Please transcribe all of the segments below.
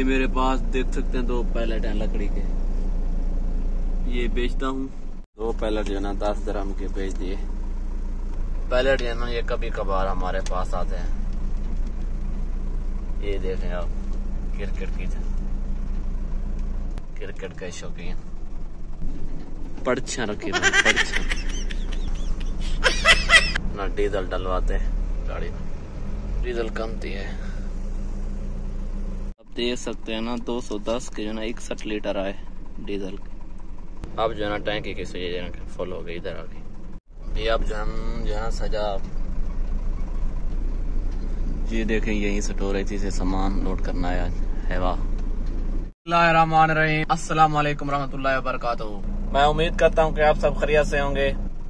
ये मेरे पास देख सकते हैं 2 पैलेट हैं लकड़ी के, ये बेचता हूँ। 2 पैलेट जो है ना 10 दिरहम के बेच दिए। पैलेट जो है ना ये कभी कभार हमारे पास आते हैं। ये देखें आप, क्रिकेट के शौकीन, पर्चियां रखी पर्चियां ना डीजल डलवाते हैं गाड़ी में, डीजल कमती है। आप देख सकते हैं ना 210 के जो ना 61 लीटर आए डीजल के। अब जो है ना टैंकी की सुई फुल हो गई इधर आ गई। ये अब जो हम जो है सजा, ये देखें यही स्टोरेज से सामान लोड करना है आज। अस्सलाम वालेकुम रहमतुल्लाहि व बरकातहू। मैं उम्मीद करता हूँ कि आप सब खैरियत से होंगे।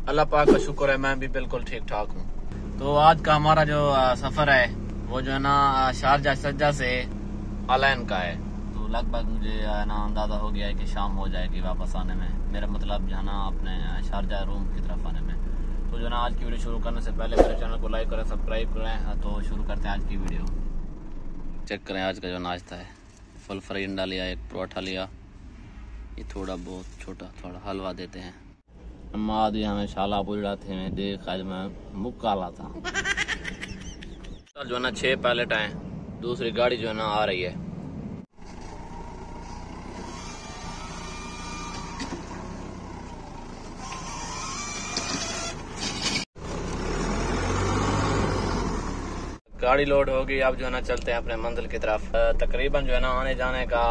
अल्लाह पाक का शुक्र है, मैं भी बिल्कुल ठीक ठाक हूँ। तो आज का हमारा जो सफर है वो जो है ना शारजा सज्जा से अलैन का है। तो लगभग मुझे ना अंदाजा हो गया है कि शाम हो जाएगी वापस आने में, मेरा मतलब जो है ना अपने शारजा रूम की तरफ आने में। तो जो ना आज की वीडियो शुरू करने से पहले मेरे चैनल को लाइक करें, सब्सक्राइब करें। तो शुरू करते हैं आज की वीडियो। चेक करें आज का जो नाश्ता है, फुल फ्राई अंडा लिया, एक पराठा लिया, ये थोड़ा बहुत छोटा थोड़ा हलवा देते हैं। अम्मा दी हमें शाला बुझा थे, मैं देख आज मैं मुक्काला था। जो है ना 6 पैलेट आए, दूसरी गाड़ी जो है ना आ रही है। गाड़ी लोड होगी, अब जो है ना चलते हैं अपने मंजिल की तरफ। तकरीबन जो है ना आने जाने का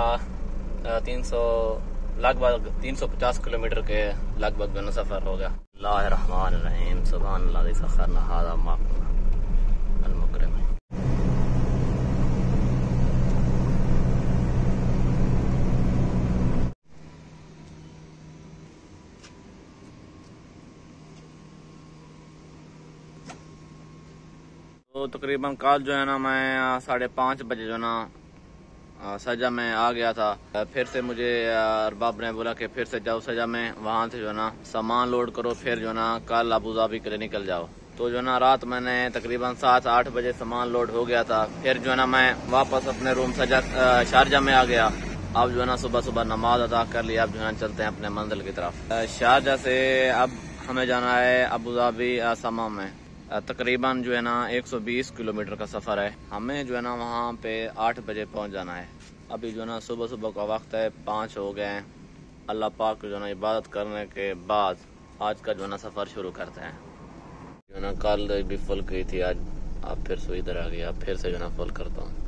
लगभग 350 किलोमीटर के लगभग जो है ना सफर होगा। अल्लाहुर्रहमानुर्रहीम, सुब्हानल्लाज़ी सख़रना हाज़ा माकुना अल-मुकरम। तो तकरीबन कल जो है ना मैं 5:30 बजे जो ना सजा में आ गया था। फिर से मुझे अरबाब ने बोला कि फिर से जाओ सजा में, वहाँ से जो ना सामान लोड करो, फिर जो ना कल अबू धाबी के लिए निकल जाओ। तो जो ना रात मैंने तकरीबन 7-8 बजे सामान लोड हो गया था। फिर जो ना मैं वापस अपने रूम सजा शारजा में आ गया। अब जो है ना सुबह नमाज अदा कर लिया। अब जो है चलते हैं अपने मंजिल की तरफ। शारजा से अब हमें जाना है अबू धाबी आसामा में। तकरीबन जो है ना 120 किलोमीटर का सफ़र है। हमें जो है ना वहाँ पे 8 बजे पहुँच जाना है। अभी जो है ना सुबह का वक्त है, 5 हो गए हैं। अल्लाह पाक जो है ना इबादत करने के बाद आज का जो है ना सफ़र शुरू करते हैं। जो है ना कल भी फुल की थी, आज अब फिर से इधर आ गया, अब फिर से जो है ना फुल करता हूँ।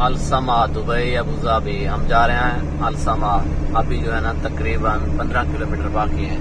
अलसमा दुबई अबू धाबी, हम जा रहे हैं अलसमा। अभी जो है ना तकरीबन 15 किलोमीटर बाकी है।